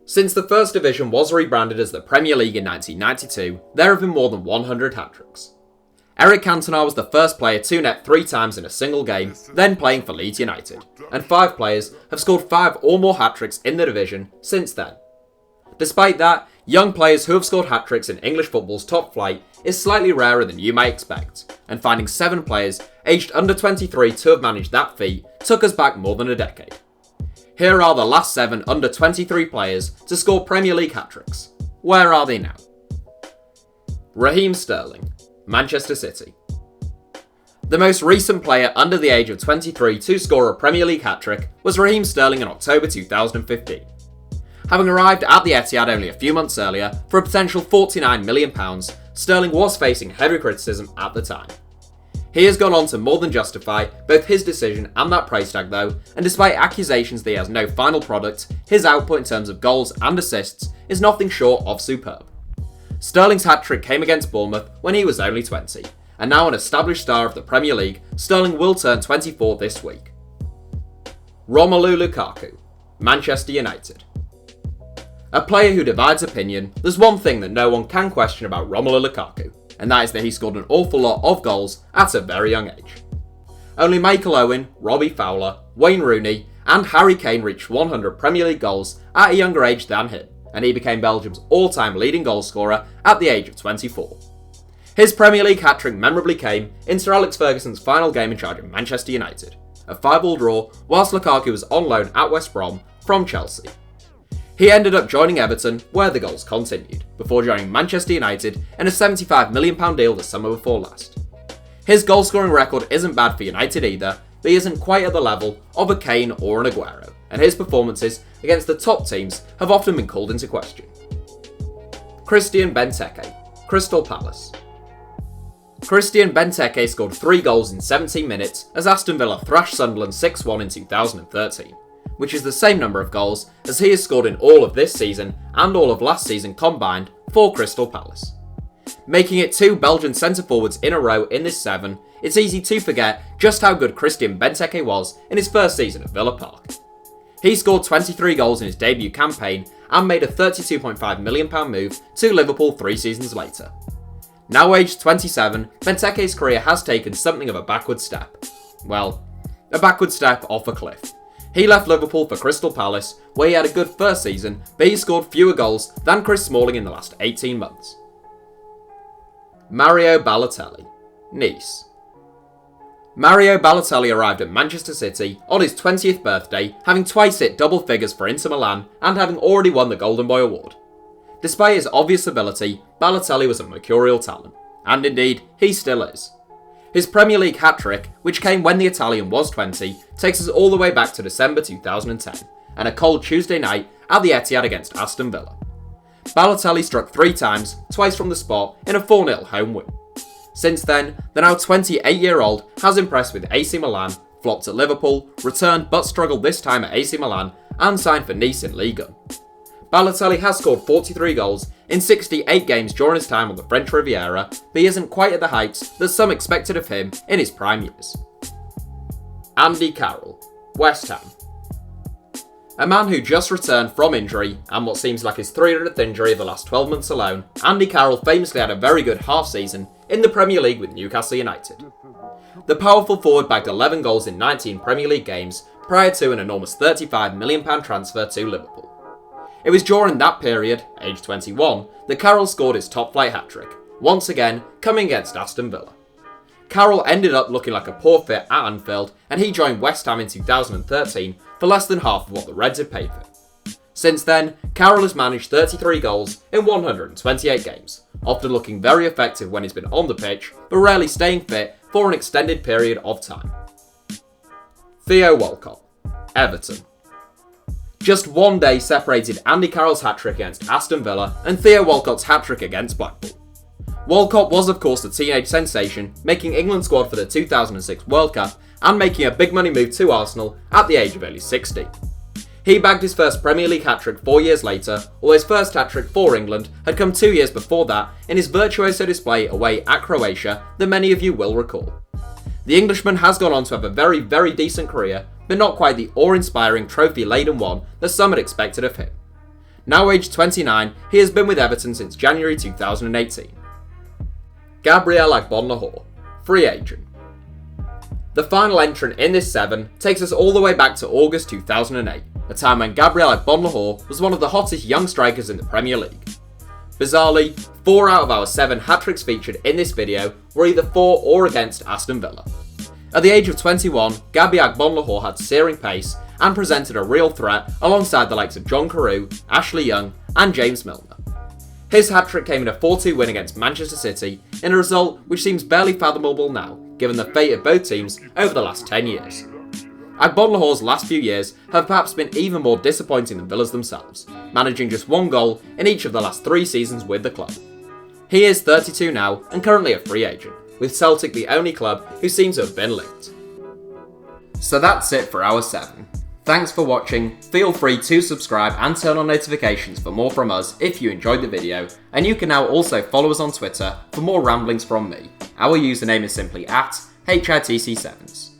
Since the First Division was rebranded as the Premier League in 1992, there have been more than 100 hat-tricks. Eric Cantona was the first player to net 3 times in a single game, then playing for Leeds United, and 5 players have scored 5 or more hat-tricks in the division since then. Despite that, young players who have scored hat-tricks in English football's top flight is slightly rarer than you might expect, and finding 7 players aged under 23 to have managed that feat took us back more than a decade. Here are the last 7 under 23 players to score Premier League hat-tricks. Where are they now? Raheem Sterling, Manchester City. The most recent player under the age of 23 to score a Premier League hat-trick was Raheem Sterling in October 2015. Having arrived at the Etihad only a few months earlier for a potential £49 million, Sterling was facing heavy criticism at the time. He has gone on to more than justify both his decision and that price tag though, and despite accusations that he has no final product, his output in terms of goals and assists is nothing short of superb. Sterling's hat-trick came against Bournemouth when he was only 20, and now an established star of the Premier League, Sterling will turn 24 this week. Romelu Lukaku, Manchester United. A player who divides opinion, there's one thing that no one can question about Romelu Lukaku, and that is that he scored an awful lot of goals at a very young age. Only Michael Owen, Robbie Fowler, Wayne Rooney and Harry Kane reached 100 Premier League goals at a younger age than him, and he became Belgium's all-time leading goalscorer at the age of 24. His Premier League hat-trick memorably came in Sir Alex Ferguson's final game in charge of Manchester United, a 5-5 draw whilst Lukaku was on loan at West Brom from Chelsea. He ended up joining Everton, where the goals continued, before joining Manchester United in a £75 million deal the summer before last. His goal-scoring record isn't bad for United either, but he isn't quite at the level of a Kane or an Aguero, and his performances against the top teams have often been called into question. Christian Benteke, Crystal Palace. Christian Benteke scored 3 goals in 17 minutes as Aston Villa thrashed Sunderland 6-1 in 2013. Which is the same number of goals as he has scored in all of this season and all of last season combined for Crystal Palace. Making it 2 Belgian centre-forwards in a row in this 7, it's easy to forget just how good Christian Benteke was in his first season at Villa Park. He scored 23 goals in his debut campaign and made a £32.5 million move to Liverpool 3 seasons later. Now aged 27, Benteke's career has taken something of a backward step. Well, a backward step off a cliff. He left Liverpool for Crystal Palace, where he had a good first season, but he scored fewer goals than Chris Smalling in the last 18 months. Mario Balotelli, Nice. Mario Balotelli arrived at Manchester City on his 20th birthday, having twice hit double figures for Inter Milan and having already won the Golden Boy Award. Despite his obvious ability, Balotelli was a mercurial talent, and indeed, he still is. His Premier League hat-trick, which came when the Italian was 20, takes us all the way back to December 2010, and a cold Tuesday night at the Etihad against Aston Villa. Balotelli struck 3 times, twice from the spot, in a 4-0 home win. Since then, the now 28-year-old has impressed with AC Milan, flopped at Liverpool, returned but struggled this time at AC Milan, and signed for Nice in Ligue 1. Balotelli has scored 43 goals in 68 games during his time on the French Riviera, but he isn't quite at the heights that some expected of him in his prime years. Andy Carroll, West Ham. A man who just returned from injury, and what seems like his 300th injury of the last 12 months alone, Andy Carroll famously had a very good half-season in the Premier League with Newcastle United. The powerful forward bagged 11 goals in 19 Premier League games prior to an enormous £35 million transfer to Liverpool. It was during that period, age 21, that Carroll scored his top-flight hat-trick, once again coming against Aston Villa. Carroll ended up looking like a poor fit at Anfield, and he joined West Ham in 2013 for less than half of what the Reds had paid for. Since then, Carroll has managed 33 goals in 128 games, often looking very effective when he's been on the pitch, but rarely staying fit for an extended period of time. Theo Walcott, Everton. Just one day separated Andy Carroll's hat-trick against Aston Villa and Theo Walcott's hat-trick against Blackpool. Walcott was of course the teenage sensation, making England squad for the 2006 World Cup and making a big money move to Arsenal at the age of only 16. He bagged his first Premier League hat-trick 4 years later, although his first hat-trick for England had come 2 years before that in his virtuoso display away at Croatia that many of you will recall. The Englishman has gone on to have a very, very decent career, but not quite the awe-inspiring trophy-laden one that some had expected of him. Now aged 29, he has been with Everton since January 2018. Gabriel Agbonlahor, free agent. The final entrant in this 7 takes us all the way back to August 2008, a time when Gabriel Agbonlahor was one of the hottest young strikers in the Premier League. Bizarrely, 4 out of our 7 hat-tricks featured in this video were either for or against Aston Villa. At the age of 21, Gabriel Agbonlahor had searing pace and presented a real threat alongside the likes of John Carew, Ashley Young and James Milner. His hat-trick came in a 4-2 win against Manchester City in a result which seems barely fathomable now, given the fate of both teams over the last 10 years. Agbonlahor's last few years have perhaps been even more disappointing than Villa's themselves, managing just 1 goal in each of the last 3 seasons with the club. He is 32 now and currently a free agent, with Celtic the only club who seems to have been linked. So that's it for our 7. Thanks for watching, feel free to subscribe and turn on notifications for more from us if you enjoyed the video, and you can now also follow us on Twitter for more ramblings from me. Our username is simply @HITC Sevens.